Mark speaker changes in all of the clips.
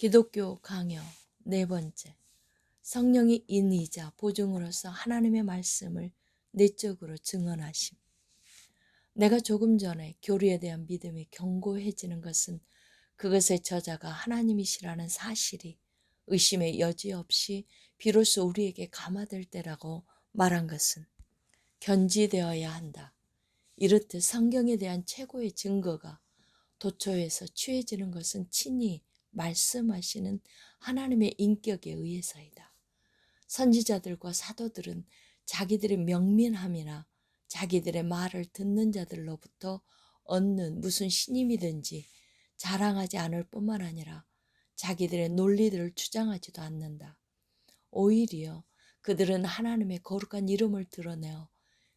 Speaker 1: 기독교 강요 네 번째. 성령이 인이자 보증으로서 하나님의 말씀을 내적으로 증언하심. 내가 조금 전에 교리에 대한 믿음이 견고해지는 것은 그것의 저자가 하나님이시라는 사실이 의심의 여지 없이 비로소 우리에게 감화될 때라고 말한 것은 견지되어야 한다. 이렇듯 성경에 대한 최고의 증거가 도처에서 취해지는 것은 친히 말씀하시는 하나님의 인격에 의해서이다. 선지자들과 사도들은 자기들의 명민함이나 자기들의 말을 듣는 자들로부터 얻는 무슨 신임이든지 자랑하지 않을 뿐만 아니라 자기들의 논리들을 주장하지도 않는다. 오히려 그들은 하나님의 거룩한 이름을 드러내어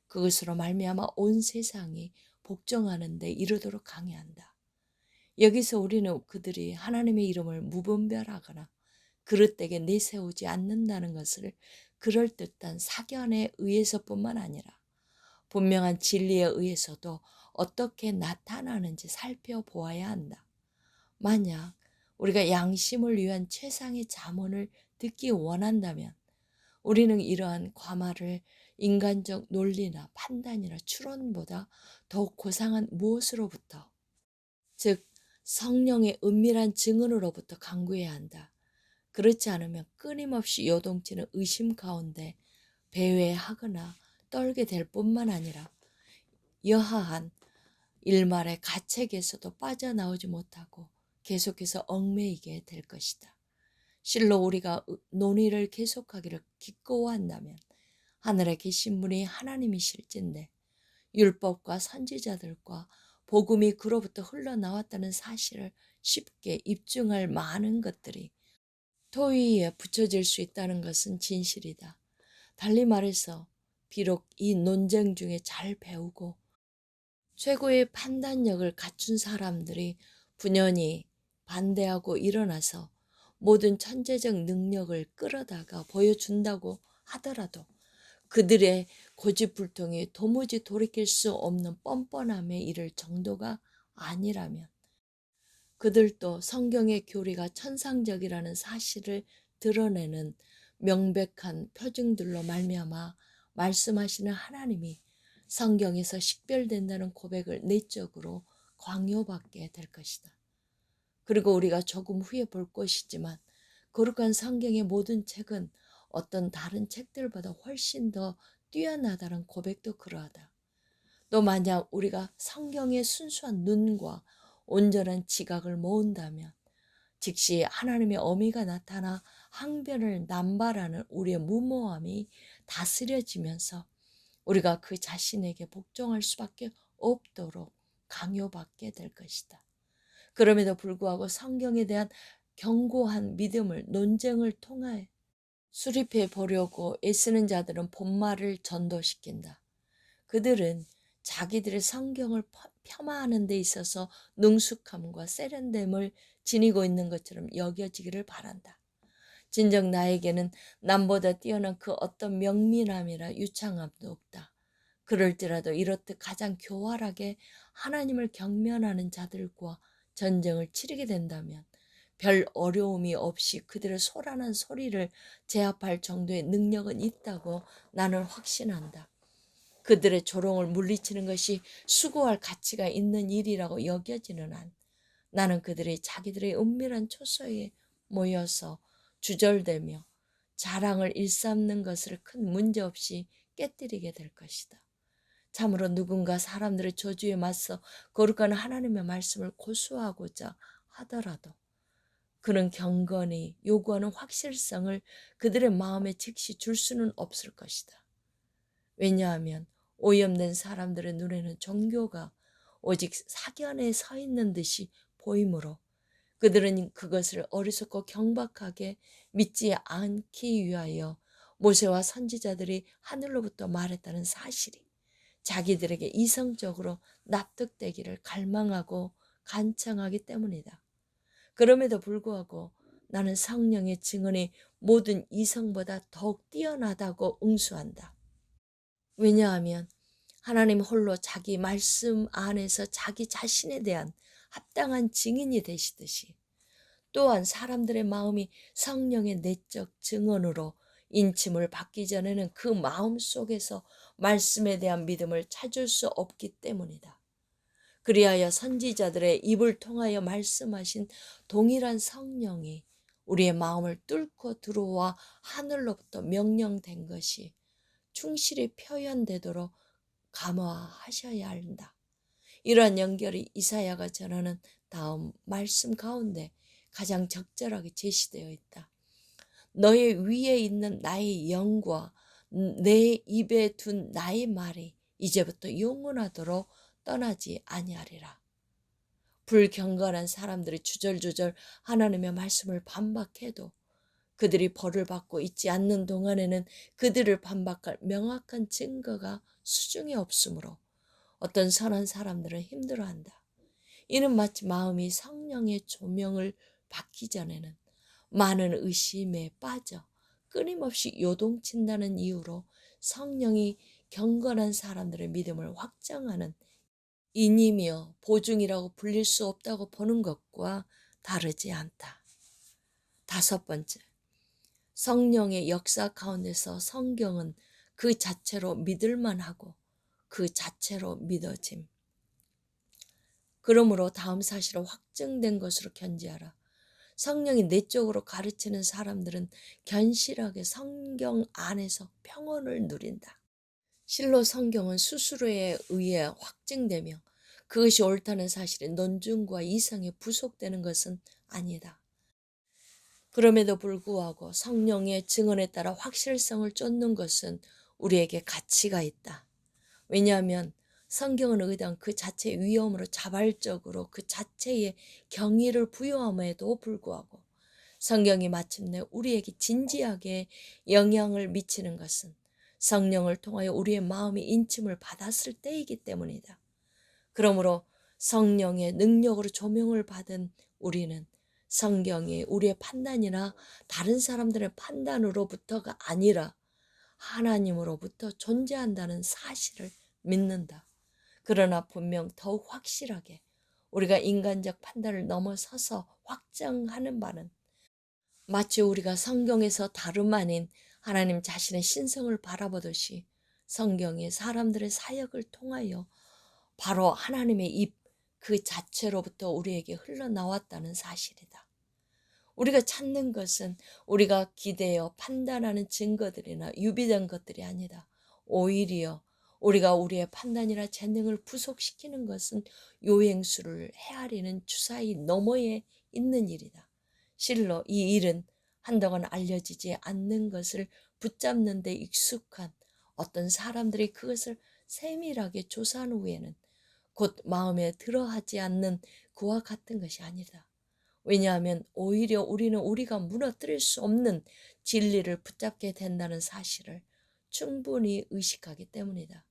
Speaker 1: 그것으로 말미암아 온 세상이 복종하는 데 이르도록 강요한다. 여기서 우리는 그들이 하나님의 이름을 무분별하거나 그릇되게 내세우지 않는다는 것을 그럴듯한 사견에 의해서뿐만 아니라 분명한 진리에 의해서도 어떻게 나타나는지 살펴보아야 한다. 만약 우리가 양심을 위한 최상의 잠언을 듣기 원한다면 우리는 이러한 과말을 인간적 논리나 판단이나 추론보다 더욱 고상한 무엇으로부터, 즉 성령의 은밀한 증언으로부터 간구해야 한다. 그렇지 않으면 끊임없이 요동치는 의심 가운데 배회하거나 떨게 될 뿐만 아니라 여하한 일말의 가책에서도 빠져나오지 못하고 계속해서 얽매이게 될 것이다. 실로 우리가 논의를 계속하기를 기꺼워한다면 하늘에 계신 분이 하나님이실진데 율법과 선지자들과 복음이 그로부터 흘러나왔다는 사실을 쉽게 입증할 많은 것들이 토의에 붙여질 수 있다는 것은 진실이다. 달리 말해서 비록 이 논쟁 중에 잘 배우고 최고의 판단력을 갖춘 사람들이 분연히 반대하고 일어나서 모든 천재적 능력을 끌어다가 보여준다고 하더라도 그들의 고집불통이 도무지 돌이킬 수 없는 뻔뻔함에 이를 정도가 아니라면 그들도 성경의 교리가 천상적이라는 사실을 드러내는 명백한 표징들로 말미암아 말씀하시는 하나님이 성경에서 식별된다는 고백을 내적으로 광요받게 될 것이다. 그리고 우리가 조금 후에 볼 것이지만 거룩한 성경의 모든 책은 어떤 다른 책들보다 훨씬 더 뛰어나다는 고백도 그러하다. 또 만약 우리가 성경의 순수한 눈과 온전한 지각을 모은다면 즉시 하나님의 어미가 나타나 항변을 남발하는 우리의 무모함이 다스려지면서 우리가 그 자신에게 복종할 수밖에 없도록 강요받게 될 것이다. 그럼에도 불구하고 성경에 대한 견고한 믿음을 논쟁을 통해 수립해 보려고 애쓰는 자들은 본말을 전도시킨다. 그들은 자기들의 성경을 폄하하는 데 있어서 능숙함과 세련됨을 지니고 있는 것처럼 여겨지기를 바란다. 진정 나에게는 남보다 뛰어난 그 어떤 명민함이나 유창함도 없다. 그럴지라도 이렇듯 가장 교활하게 하나님을 경면하는 자들과 전쟁을 치르게 된다면 별 어려움이 없이 그들의 소란한 소리를 제압할 정도의 능력은 있다고 나는 확신한다. 그들의 조롱을 물리치는 것이 수고할 가치가 있는 일이라고 여겨지는 한 나는 그들이 자기들의 은밀한 초소에 모여서 주절되며 자랑을 일삼는 것을 큰 문제 없이 깨뜨리게 될 것이다. 참으로 누군가 사람들의 저주에 맞서 거룩한 하나님의 말씀을 고수하고자 하더라도 그는 경건이 요구하는 확실성을 그들의 마음에 즉시 줄 수는 없을 것이다. 왜냐하면 오염된 사람들의 눈에는 종교가 오직 사견에 서 있는 듯이 보이므로 그들은 그것을 어리석고 경박하게 믿지 않기 위하여 모세와 선지자들이 하늘로부터 말했다는 사실이 자기들에게 이성적으로 납득되기를 갈망하고 간청하기 때문이다. 그럼에도 불구하고 나는 성령의 증언이 모든 이성보다 더욱 뛰어나다고 응수한다. 왜냐하면 하나님 홀로 자기 말씀 안에서 자기 자신에 대한 합당한 증인이 되시듯이 또한 사람들의 마음이 성령의 내적 증언으로 인침을 받기 전에는 그 마음 속에서 말씀에 대한 믿음을 찾을 수 없기 때문이다. 그리하여 선지자들의 입을 통하여 말씀하신 동일한 성령이 우리의 마음을 뚫고 들어와 하늘로부터 명령된 것이 충실히 표현되도록 감화하셔야 한다. 이러한 연결이 이사야가 전하는 다음 말씀 가운데 가장 적절하게 제시되어 있다. 너의 위에 있는 나의 영과 내 입에 둔 나의 말이 이제부터 영원하도록 떠나지 아니하리라. 불경건한 사람들이 주절주절 하나님의 말씀을 반박해도 그들이 벌을 받고 있지 않는 동안에는 그들을 반박할 명확한 증거가 수중에 없으므로 어떤 선한 사람들은 힘들어한다. 이는 마치 마음이 성령의 조명을 받기 전에는 많은 의심에 빠져 끊임없이 요동친다는 이유로 성령이 경건한 사람들의 믿음을 확장하는 인이며 보증이라고 불릴 수 없다고 보는 것과 다르지 않다. 다섯 번째, 성령의 역사 가운데서 성경은 그 자체로 믿을만하고 그 자체로 믿어짐. 그러므로 다음 사실은 확증된 것으로 견지하라. 성령이 내적으로 가르치는 사람들은 견실하게 성경 안에서 평온을 누린다. 실로 성경은 스스로에 의해 확증되며 그것이 옳다는 사실이 논증과 이성에 부속되는 것은 아니다. 그럼에도 불구하고 성령의 증언에 따라 확실성을 쫓는 것은 우리에게 가치가 있다. 왜냐하면 성경은 의당 그 자체의 위엄으로 자발적으로 그 자체의 경의를 부여함에도 불구하고 성경이 마침내 우리에게 진지하게 영향을 미치는 것은 성령을 통하여 우리의 마음이 인침을 받았을 때이기 때문이다. 그러므로 성령의 능력으로 조명을 받은 우리는 성경이 우리의 판단이나 다른 사람들의 판단으로부터가 아니라 하나님으로부터 존재한다는 사실을 믿는다. 그러나 분명 더욱 확실하게 우리가 인간적 판단을 넘어서서 확정하는 바는 마치 우리가 성경에서 다름 아닌 하나님 자신의 신성을 바라보듯이 성경이 사람들의 사역을 통하여 바로 하나님의 입 그 자체로부터 우리에게 흘러나왔다는 사실이다. 우리가 찾는 것은 우리가 기대어 판단하는 증거들이나 유비된 것들이 아니다. 오히려 우리가 우리의 판단이나 재능을 부속시키는 것은 요행수를 헤아리는 주사위 너머에 있는 일이다. 실로 이 일은 한동안 알려지지 않는 것을 붙잡는 데 익숙한 어떤 사람들이 그것을 세밀하게 조사한 후에는 곧 마음에 들어하지 않는 그와 같은 것이 아니다. 왜냐하면 오히려 우리는 우리가 무너뜨릴 수 없는 진리를 붙잡게 된다는 사실을 충분히 의식하기 때문이다.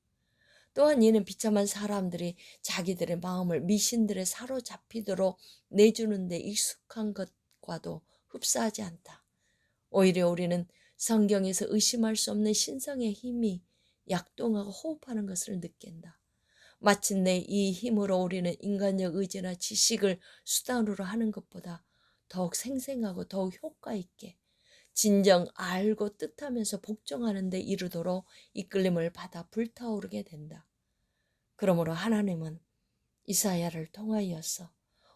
Speaker 1: 또한 이는 비참한 사람들이 자기들의 마음을 미신들에 사로잡히도록 내주는 데 익숙한 것과도 흡사하지 않다. 오히려 우리는 성경에서 의심할 수 없는 신성의 힘이 약동하고 호흡하는 것을 느낀다. 마침내 이 힘으로 우리는 인간적 의지나 지식을 수단으로 하는 것보다 더욱 생생하고 더욱 효과 있게 진정 알고 뜻하면서 복종하는 데 이르도록 이끌림을 받아 불타오르게 된다. 그러므로 하나님은 이사야를 통하여서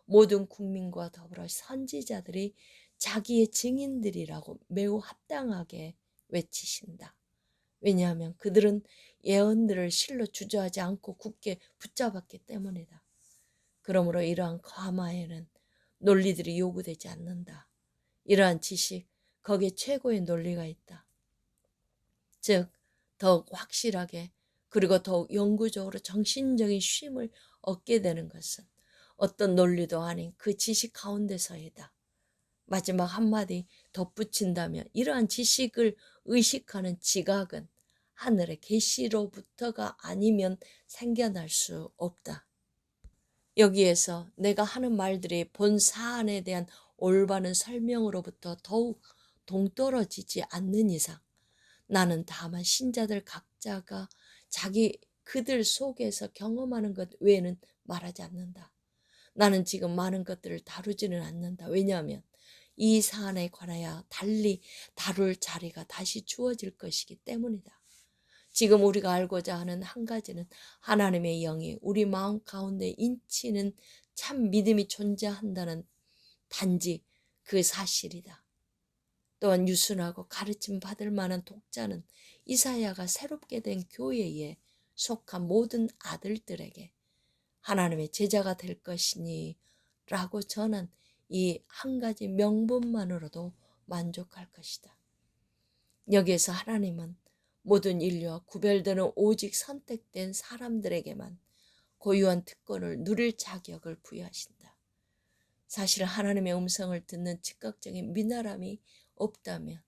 Speaker 1: 모든 국민과 더불어 선지자들이 자기의 증인들이라고 매우 합당하게 외치신다. 왜냐하면 그들은 예언들을 실로 주저하지 않고 굳게 붙잡았기 때문이다. 그러므로 이러한 감화에는 논리들이 요구되지 않는다. 이러한 지식, 거기에 최고의 논리가 있다. 즉, 더욱 확실하게 그리고 더욱 영구적으로 정신적인 쉼을 얻게 되는 것은 어떤 논리도 아닌 그 지식 가운데서이다. 마지막 한마디 덧붙인다면 이러한 지식을 의식하는 지각은 하늘의 계시로부터가 아니면 생겨날 수 없다. 여기에서 내가 하는 말들이 본 사안에 대한 올바른 설명으로부터 더욱 동떨어지지 않는 이상 나는 다만 신자들 각자가 그들 속에서 경험하는 것 외에는 말하지 않는다. 나는 지금 많은 것들을 다루지는 않는다. 왜냐하면 이 사안에 관하여 달리 다룰 자리가 다시 주어질 것이기 때문이다. 지금 우리가 알고자 하는 한 가지는 하나님의 영이 우리 마음 가운데 인치는 참 믿음이 존재한다는 단지 그 사실이다. 또한 유순하고 가르침 받을 만한 독자는 이사야가 새롭게 된 교회에 속한 모든 아들들에게 하나님의 제자가 될 것이니 라고 전한 이 한 가지 명분만으로도 만족할 것이다. 여기에서 하나님은 모든 인류와 구별되는 오직 선택된 사람들에게만 고유한 특권을 누릴 자격을 부여하신다. 사실 하나님의 음성을 듣는 즉각적인 미나람이 없다면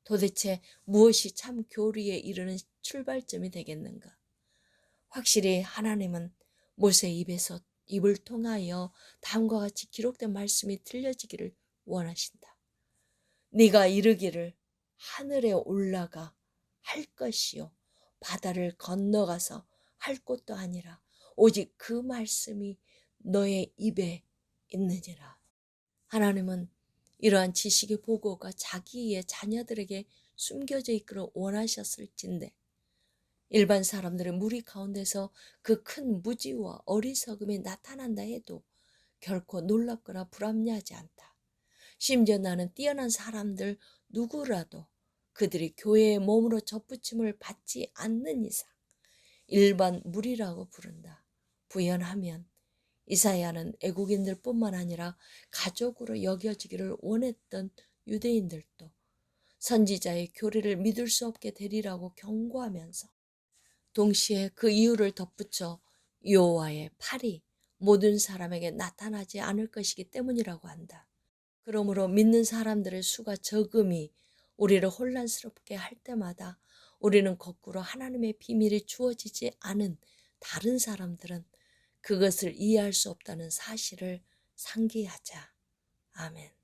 Speaker 1: 도대체 무엇이 참 교리에 이르는 출발점이 되겠는가? 확실히 하나님은 모세 입을 통하여 다음과 같이 기록된 말씀이 들려지기를 원하신다. 네가 이르기를 하늘에 올라가 할 것이요 바다를 건너가서 할 것도 아니라 오직 그 말씀이 너의 입에 있느니라. 하나님은 이러한 지식의 보고가 자기의 자녀들에게 숨겨져 있기를 원하셨을진데 일반 사람들의 무리 가운데서 그 큰 무지와 어리석음이 나타난다 해도 결코 놀랍거나 불합리하지 않다. 심지어 나는 뛰어난 사람들 누구라도 그들이 교회의 몸으로 접붙임을 받지 않는 이상 일반 무리라고 부른다. 부연하면 이사야는 애국인들뿐만 아니라 가족으로 여겨지기를 원했던 유대인들도 선지자의 교리를 믿을 수 없게 되리라고 경고하면서 동시에 그 이유를 덧붙여 여호와의 팔이 모든 사람에게 나타나지 않을 것이기 때문이라고 한다. 그러므로 믿는 사람들의 수가 적음이 우리를 혼란스럽게 할 때마다 우리는 거꾸로 하나님의 비밀이 주어지지 않은 다른 사람들은 그것을 이해할 수 없다는 사실을 상기하자. 아멘.